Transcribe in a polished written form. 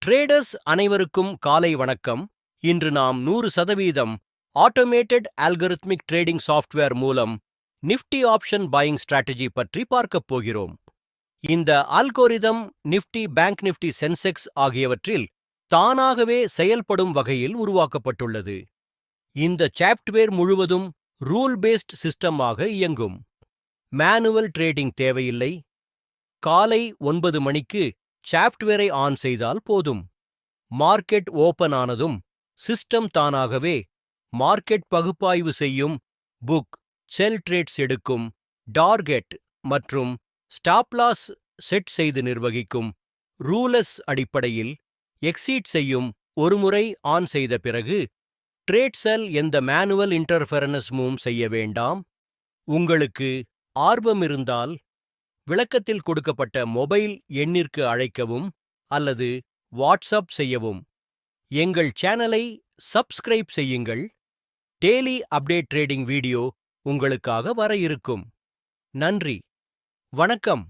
Traders அனைவருக்கும் காலை வணக்கம். இன்று நாம் 100% ஆட்டோமேட்டட் அல்கரித்மிக் ட்ரேடிங் சாஃப்ட்வேர் மூலம் நிஃப்டி ஆப்ஷன் பையிங் ஸ்ட்ராட்டஜி பற்றி பார்க்கப் போகிறோம். இந்த algorithm Nifty, bank Nifty, Sensex ஆகியவற்றில் தானாகவே செயல்படும் வகையில் உருவாக்கப்பட்டுள்ளது. இந்த சாஃப்ட்வேர் முழுவதும் ரூல் பேஸ்ட் சிஸ்டமாக இயங்கும். மேனுவல் ட்ரேடிங் தேவையில்லை. காலை 9 மணிக்கு சாஃப்ட்வேரை ஆன் செய்தால் போதும். மார்க்கெட் ஓபன் ஆனதும் சிஸ்டம் தானாகவே மார்க்கெட் பகுப்பாய்வு செய்யும், புக், செல் ட்ரேட்ஸ் எடுக்கும், டார்கெட் மற்றும் ஸ்டாப் லாஸ் செட் செய்து நிர்வகிக்கும். ரூலஸ் அடிப்படையில் எக்ஸீட் செய்யும். ஒருமுறை ஆன் செய்த பிறகு ட்ரேட் செல் எந்த மேனுவல் இன்டர்ஃபெரன்ஸும் செய்ய வேண்டாம். உங்களுக்கு ஆர்வம் இருந்தால் விளக்கத்தில் கொடுக்கப்பட்ட மொபைல் எண்ணிற்கு அழைக்கவும் அல்லது வாட்ஸ்அப் செய்யவும். எங்கள் சேனலை சப்ஸ்கிரைப் செய்யுங்கள். டெய்லி அப்டேட் ட்ரேடிங் வீடியோ உங்களுக்காக வர இருக்கும். நன்றி, வணக்கம்.